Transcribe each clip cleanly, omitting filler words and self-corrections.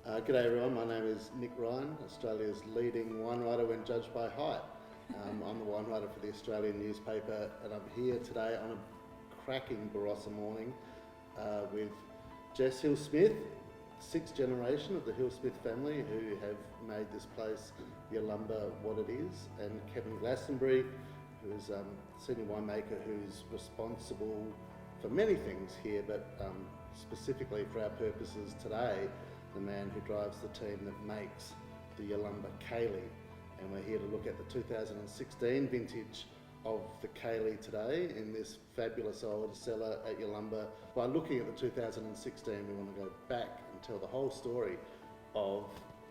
G'day everyone, my name is Nick Ryan, Australia's leading wine writer when judged by height. I'm the wine writer for the Australian newspaper, and I'm here today on a cracking Barossa morning with Jess Hill-Smith, sixth generation of the Hill-Smith family who have made this place, Yalumba, what it is, and Kevin Glastonbury, who's a senior winemaker who's responsible for many things here, but specifically for our purposes today, the man who drives the team that makes the Yalumba Caley. And we're here to look at the 2016 vintage of the Caley today in this fabulous old cellar at Yalumba. By looking at the 2016, we want to go back and tell the whole story of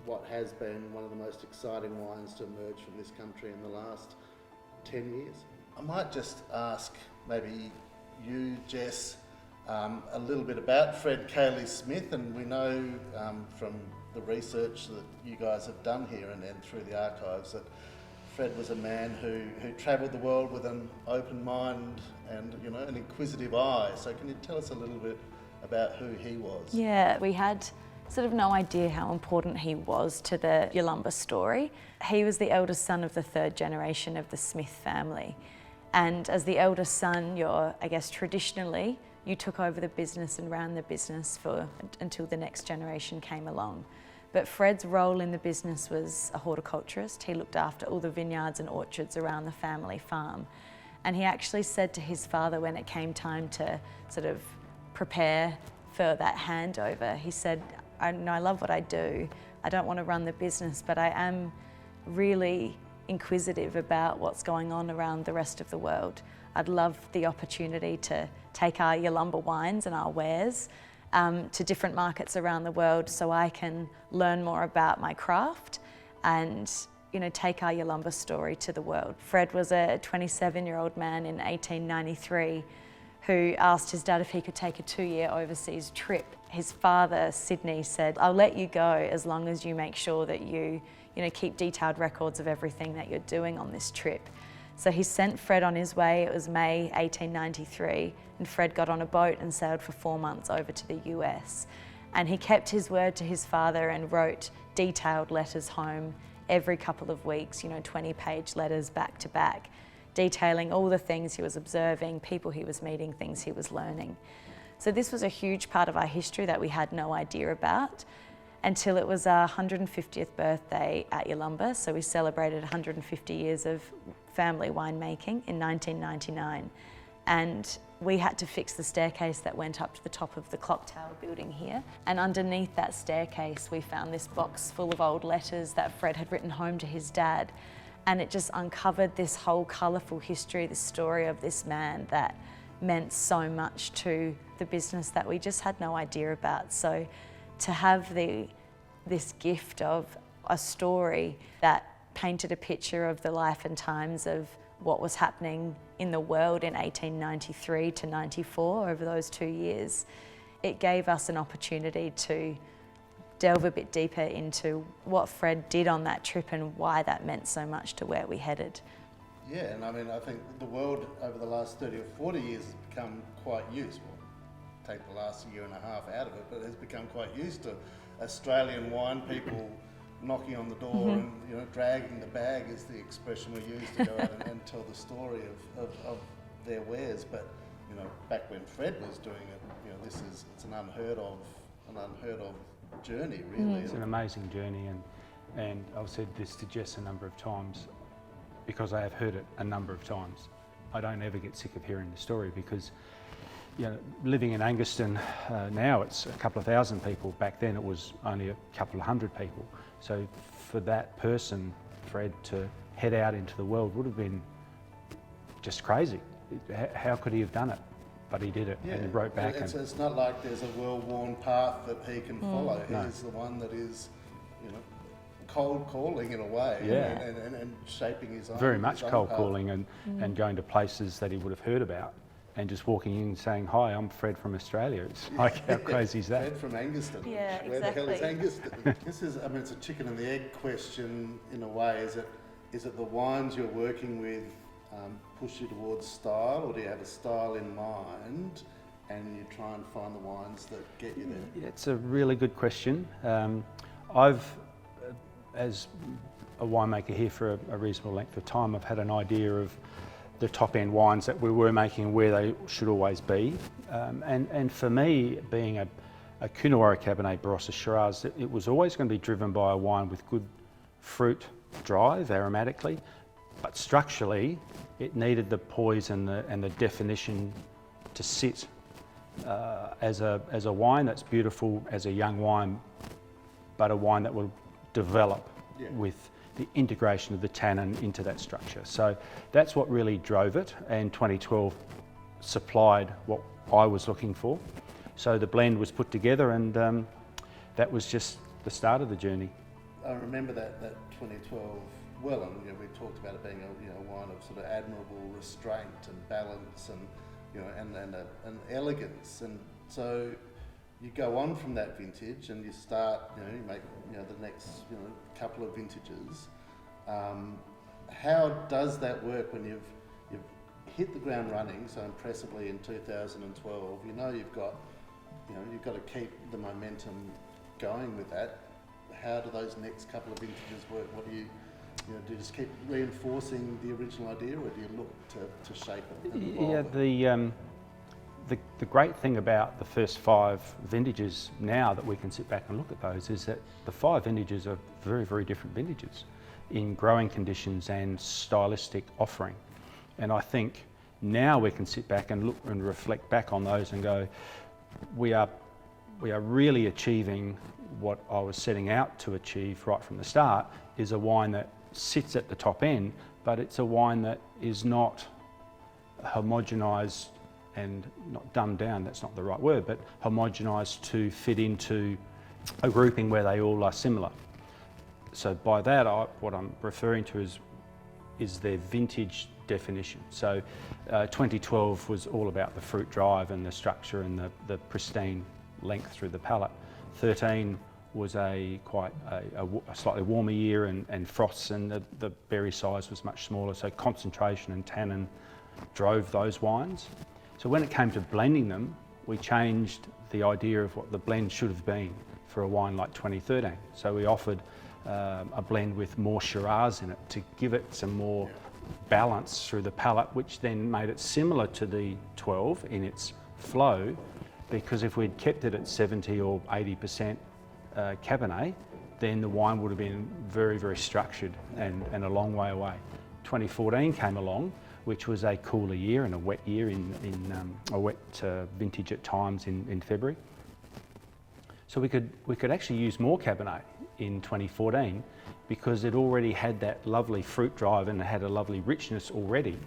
what has been one of the most exciting wines to emerge from this country in the last 10 years. I might just ask maybe you, Jess, a little bit about Fred Caley Smith, and we know from the research that you guys have done here and through the archives that Fred was a man who travelled the world with an open mind and an inquisitive eye. So can you tell us a little bit about who he was? Yeah, we had sort of no idea how important he was to the Yalumba story. He was the eldest son of the third generation of the Smith family. And as the eldest son, traditionally, you took over the business and ran the business until the next generation came along. But Fred's role in the business was a horticulturist. He looked after all the vineyards and orchards around the family farm. And he actually said to his father when it came time to sort of prepare for that handover, he said, I love what I do. I don't want to run the business, but I am really inquisitive about what's going on around the rest of the world. I'd love the opportunity to take our Yalumba wines and our wares to different markets around the world so I can learn more about my craft and take our Yalumba story to the world. Fred was a 27-year-old man in 1893 who asked his dad if he could take a 2-year overseas trip. His father, Sydney, said, I'll let you go as long as you make sure that you keep detailed records of everything that you're doing on this trip. So he sent Fred on his way. It was May 1893, and Fred got on a boat and sailed for 4 months over to the US. And he kept his word to his father and wrote detailed letters home every couple of weeks, 20-page letters back to back, detailing all the things he was observing, people he was meeting, things he was learning. So this was a huge part of our history that we had no idea about until it was our 150th birthday at Yalumba. So we celebrated 150 years of family winemaking in 1999. And we had to fix the staircase that went up to the top of the clock tower building here. And underneath that staircase, we found this box full of old letters that Fred had written home to his dad. And it just uncovered this whole colourful history, the story of this man that meant so much to the business that we just had no idea about. So to have this gift of a story that painted a picture of the life and times of what was happening in the world in 1893 to 94 over those 2 years, it gave us an opportunity to delve a bit deeper into what Fred did on that trip and why that meant so much to where we headed. Yeah, and I think the world over the last 30 or 40 years has become quite used, take the last year and a half out of it, but has become quite used to Australian wine people knocking on the door and dragging the bag is the expression we use to go out and tell the story of their wares. But back when Fred was doing it, it's an unheard of journey, really. It's an amazing journey, and I've said this to Jess a number of times because I have heard it a number of times. I don't ever get sick of hearing the story because living in Anguston now it's a couple of thousand people. Back then it was only a couple of hundred people. So for that person, Fred, to head out into the world would have been just crazy. How could he have done it? But he did it, and he wrote back. It's not like there's a well-worn path that he can follow. No. He's the one that is, cold calling in a way, and shaping his own. Very much cold calling and going to places that he would have heard about. And just walking in saying, hi, I'm Fred from Australia. It's like, how crazy is that? Fred from Anguston. Yeah, Where the hell is Anguston? This is, it's a chicken and the egg question in a way. Is it the wines you're working with push you towards style, or do you have a style in mind and you try and find the wines that get you there? It's a really good question. I've, as a winemaker here for a reasonable length of time, I've had an idea of the top end wines that we were making and where they should always be. And for me, being a Coonawarra Cabernet Barossa Shiraz, it was always going to be driven by a wine with good fruit drive aromatically, but structurally it needed the poise and the definition to sit as a wine that's beautiful as a young wine, but a wine that will develop with the integration of the tannin into that structure. So that's what really drove it, and 2012 supplied what I was looking for. So the blend was put together, and that was just the start of the journey. I remember that 2012 well, and we talked about it being a wine of sort of admirable restraint and balance, and and elegance. And so you go on from that vintage, and you start, you make the next couple of vintages. How does that work when you've hit the ground running so impressively in 2012? You've got to keep the momentum going with that. How do those next couple of vintages work? What do you do you just keep reinforcing the original idea, or do you look to shape it and evolve it? The great thing about the first 5 vintages now that we can sit back and look at those is that the 5 vintages are very, very different vintages in growing conditions and stylistic offering. And I think now we can sit back and look and reflect back on those and go, we are really achieving what I was setting out to achieve right from the start, is a wine that sits at the top end, but it's a wine that is not homogenised and not dumbed down, that's not the right word, but homogenised to fit into a grouping where they all are similar. So by that, what I'm referring to is their vintage definition. So 2012 was all about the fruit drive and the structure and the pristine length through the palate. 13 was a slightly warmer year, and frosts, and the berry size was much smaller, so concentration and tannin drove those wines. So when it came to blending them, we changed the idea of what the blend should have been for a wine like 2013. So we offered a blend with more Shiraz in it to give it some more balance through the palate, which then made it similar to the 12 in its flow, because if we'd kept it at 70 or 80% Cabernet, then the wine would have been very, very structured and a long way away. 2014 came along, which was a cooler year and a wet year in a wet vintage at times in February. So we could actually use more Cabernet in 2014 because it already had that lovely fruit drive and it had a lovely richness already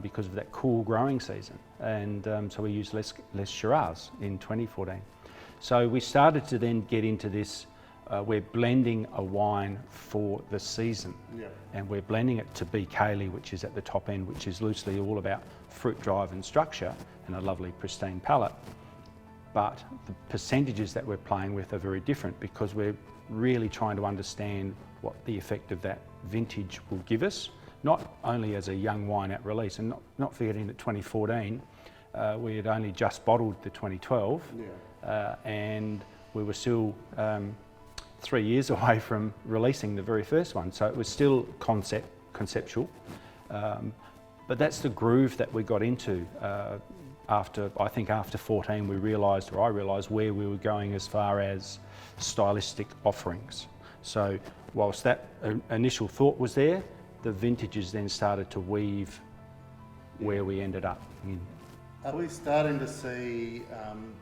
because of that cool growing season. And so we used less Shiraz in 2014. So we started to then get into this, we're blending a wine for the season. And we're blending it to be Caley, which is at the top end, which is loosely all about fruit drive and structure and a lovely pristine palate. But the percentages that we're playing with are very different because we're really trying to understand what the effect of that vintage will give us, not only as a young wine at release, and not forgetting that 2014, we had only just bottled the 2012, and we were still 3 years away from releasing the very first one. So it was still conceptual, but that's the groove that we got into. After 14, I realised where we were going as far as stylistic offerings. So whilst that initial thought was there, the vintages then started to weave where we ended up in. Are we starting to see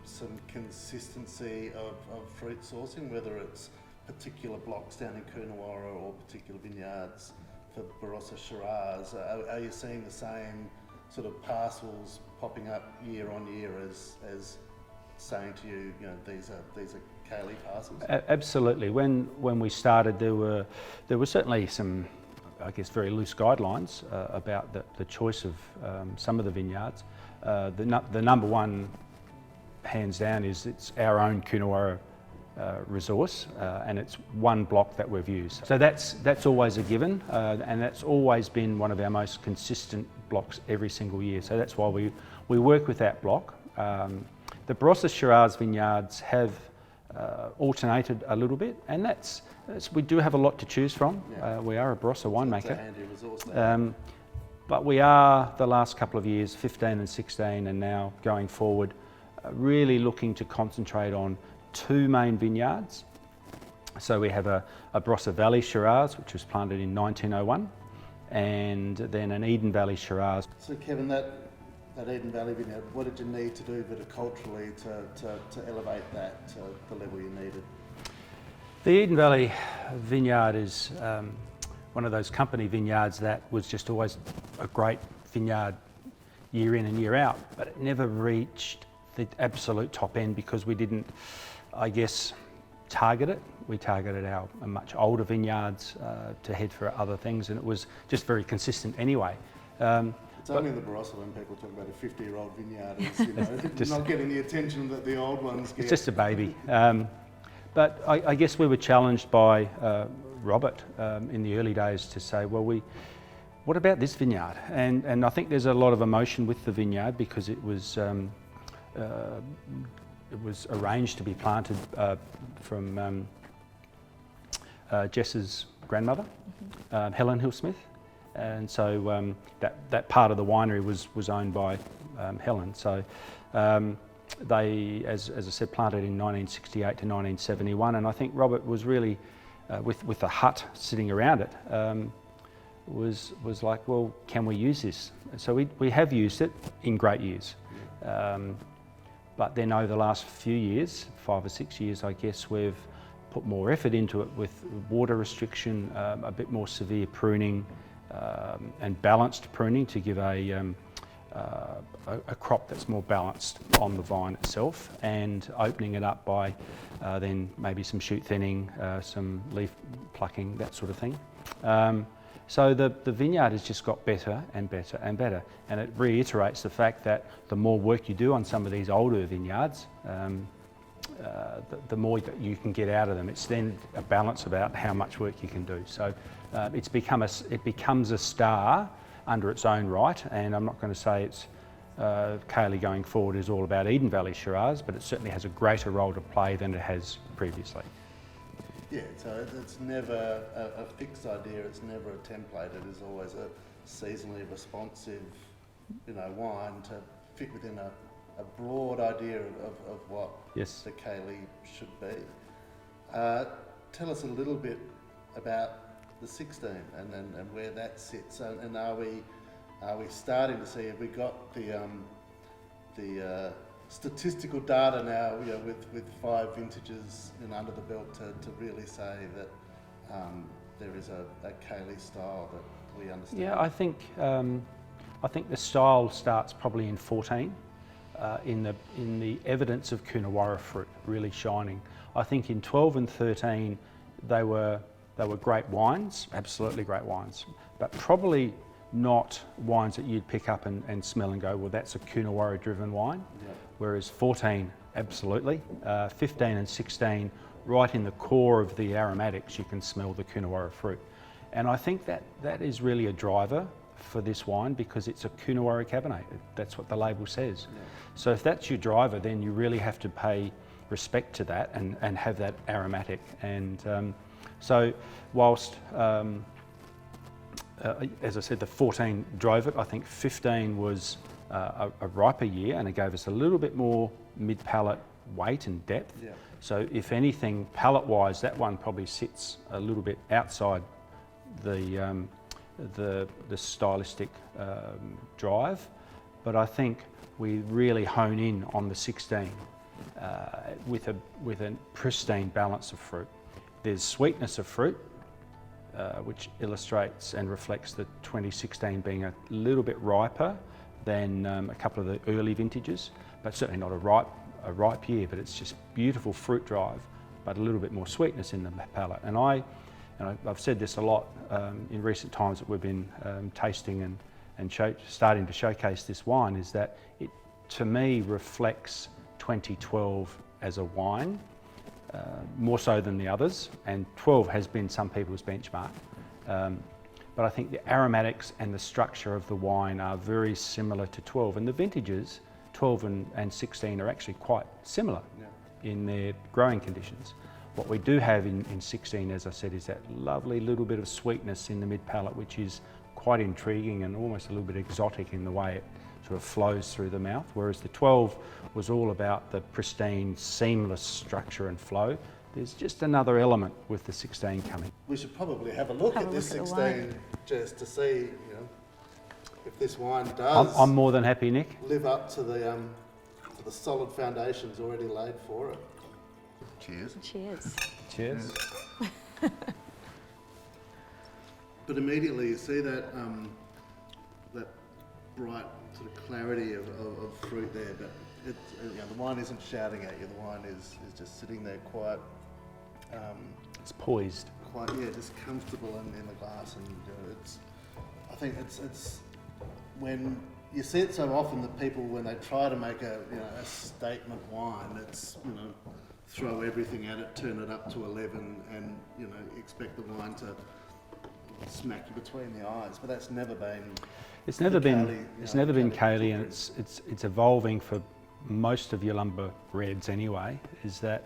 some consistency of fruit sourcing, whether it's particular blocks down in Coonawarra or particular vineyards for Barossa Shiraz? Are you seeing the same sort of parcels popping up year on year as saying to you, these are Caley parcels? Absolutely. When we started, there were certainly some, I guess, very loose guidelines about the choice of some of the vineyards. The number one, hands down, is it's our own Coonawarra resource, and it's one block that we've used. So that's always a given, and that's always been one of our most consistent blocks every single year. So that's why we work with that block. The Barossa Shiraz vineyards have alternated a little bit, and we do have a lot to choose from. Yeah. We are a Barossa winemaker. It's a handy resource there. But we are, the last couple of years, 15 and 16, and now going forward, really looking to concentrate on two main vineyards. So we have a Barossa Valley Shiraz, which was planted in 1901, and then an Eden Valley Shiraz. So Kevin, that Eden Valley vineyard, what did you need to do viticulturally to elevate that to the level you needed? The Eden Valley vineyard is one of those company vineyards that was just always a great vineyard year in and year out, but it never reached the absolute top end because we didn't, I guess, target it. We targeted our much older vineyards to head for other things, and it was just very consistent anyway. It's only the Barossa when people talk about a 50-year-old vineyard, it's not getting the attention that the old ones get. It's just a baby. But I guess we were challenged by Robert in the early days to say, well, what about this vineyard? And I think there's a lot of emotion with the vineyard because it was arranged to be planted from Jess's grandmother, Helen Hill-Smith. And so that part of the winery was owned by Helen. So they, as I said, planted in 1968 to 1971, and I think Robert was really, with the hut sitting around it, was like, well, can we use this? So we have used it in great years. But then over the last few years, 5 or 6 years, I guess, we've put more effort into it with water restriction, a bit more severe pruning, and balanced pruning to give a crop that's more balanced on the vine itself, and opening it up by then maybe some shoot thinning, some leaf plucking, that sort of thing. So the vineyard has just got better and better and better, and it reiterates the fact that the more work you do on some of these older vineyards, the more that you can get out of them. It's then a balance about how much work you can do. So it becomes a star under its own right, and I'm not going to say it's Caley going forward is all about Eden Valley Shiraz, but it certainly has a greater role to play than it has previously. Yeah, so it's never a fixed idea, it's never a template, it is always a seasonally responsive, wine to fit within a broad idea of what Yes. the Caley should be. Tell us a little bit about the 16 and where that sits, and are we starting to see, have we got the statistical data now, with 5 vintages under the belt to really say that there is a Caley style that we understand? Yeah, I think the style starts probably in 14, in the evidence of Coonawarra fruit really shining. I think in 12 and 13 they were great wines, absolutely great wines, but probably not wines that you'd pick up and smell and go, well, that's a Coonawarra driven wine. Yeah. Whereas 14, absolutely. 15 and 16, right in the core of the aromatics, you can smell the Coonawarra fruit. And I think that is really a driver for this wine because it's a Coonawarra Cabernet. That's what the label says. Yeah. So if that's your driver, then you really have to pay respect to that and have that aromatic. And so whilst, as I said, the 14 drove it, I think 15 was a riper year, and it gave us a little bit more mid-palate weight and depth. Yeah. So if anything, palate-wise, that one probably sits a little bit outside the stylistic drive, but I think we really hone in on the 16 with a pristine balance of fruit. There's sweetness of fruit, which illustrates and reflects the 2016 being a little bit riper than a couple of the early vintages, but certainly not a ripe year, but it's just beautiful fruit drive, but a little bit more sweetness in the palate. And I've said this a lot in recent times that we've been tasting and starting to showcase this wine, is that it, to me, reflects 2012 as a wine, more so than the others, and 12 has been some people's benchmark. But I think the aromatics and the structure of the wine are very similar to 12, and the vintages, 12 and 16, are actually quite similar. Yeah. in their growing conditions. What we do have in 16, as I said, is that lovely little bit of sweetness in the mid-palate, which is quite intriguing and almost a little bit exotic in the way it sort of flows through the mouth, whereas the 12 was all about the pristine, seamless structure and flow. There's just another element with the 16 coming. We should probably have a look at this 16 just to see, you know, if this wine does. I'm more than happy, Nick. Live up to the solid foundations already laid for it. Cheers. Cheers. Cheers. But immediately you see that that bright sort of clarity of fruit there, but you know, the wine isn't shouting at you. The wine is just sitting there quite. It's poised. Quite, just comfortable in the glass, and I think it's when you see it so often that people, when they try to make a statement wine, it's throw everything at it, turn it up to 11, and expect the wine to smack you between the eyes. But that's never been. It's never been Caley, and it's evolving for most of Yalumba reds anyway. Is that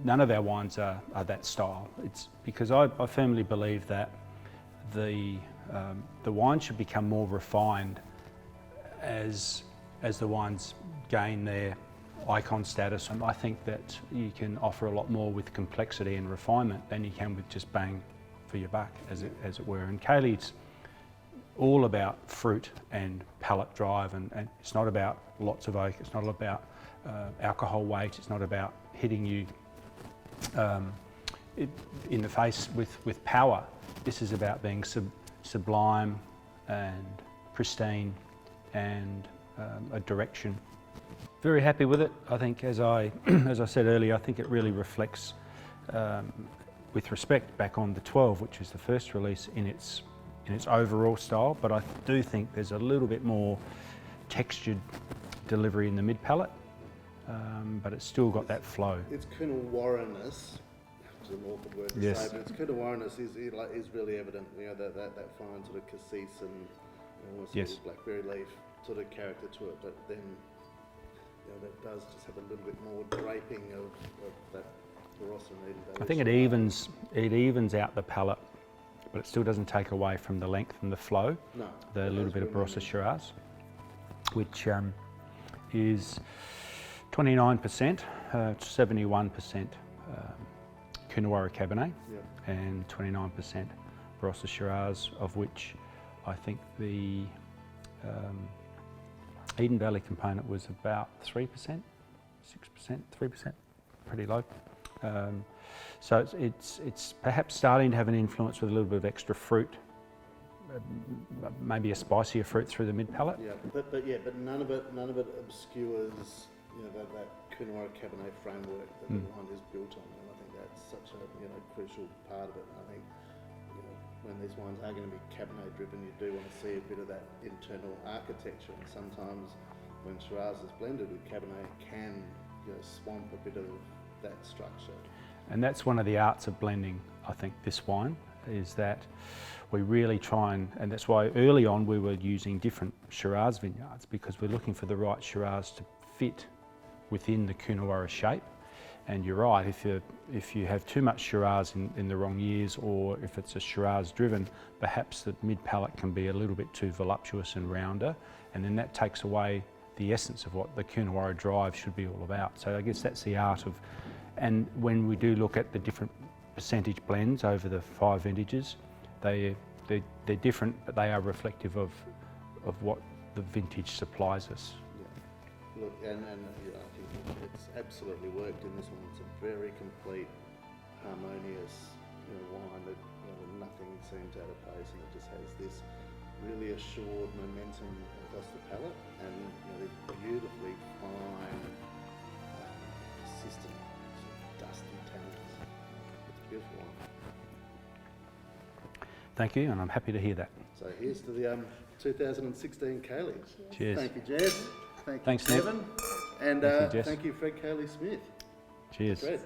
none of our wines are that style. It's because I firmly believe that the wine should become more refined as the wines gain their icon status, and I think that you can offer a lot more with complexity and refinement than you can with just bang for your buck, as it were. And Caley's all about fruit and palate drive, and it's not about lots of oak, it's not about alcohol weight, it's not about hitting you in the face with power. This is about being sublime and pristine and a direction. Very happy with it. I think, as I said earlier, I think it really reflects, with respect, back on the 12, which is the first release in its overall style. But I do think there's a little bit more textured delivery in the mid palate, but it's still got that flow. Its Coonawarra-ness, which is an awkward word to say, but its Coonawarra-ness is really evident. That fine sort of cassis and almost sort of blackberry leaf sort of character to it, but then that does just have a little bit more draping of that Barossa and Eden Valley. I think it evens out the palate, but it still doesn't take away from the length and the flow. No. The little bit of Barossa Shiraz, which is 29%, 71% Coonawarra Cabernet, and 29% Barossa Shiraz, of which I think the Eden Valley component was about 3%, 6%, 3%, pretty low. So it's perhaps starting to have an influence with a little bit of extra fruit, maybe a spicier fruit through the mid palate. Yeah, but none of it obscures that Coonawarra Cabernet framework that the wine is built on, and I think that's such a crucial part of it. And I think when these wines are going to be Cabernet driven, you do want to see a bit of that internal architecture, and sometimes when Shiraz is blended with Cabernet, can swamp a bit of that structure. And that's one of the arts of blending, I think, this wine, is that we really try and that's why early on we were using different Shiraz vineyards, because we're looking for the right Shiraz to fit within the Coonawarra shape. And you're right, if you have too much Shiraz in the wrong years, or if it's a Shiraz driven, perhaps the mid palate can be a little bit too voluptuous and rounder, and then that takes away the essence of what the Coonawarra drive should be all about. So I guess that's the art of, and when we do look at the different percentage blends over the 5 vintages, they're different, but they are reflective of what the vintage supplies us. Yeah. Look, and I think it's absolutely worked in this one. It's a very complete, harmonious wine that nothing seems out of place, and it just has this really assured momentum across the palate, and these beautifully fine, persistent, dusty tannins. It's a beautiful wine. Thank you, and I'm happy to hear that. So here's to the 2016 Caley. Cheers. Thank you, Jess. Thanks, Kevin. Nick. And thank you, Jess. thank you, Fred Caley Smith. Cheers. Fred.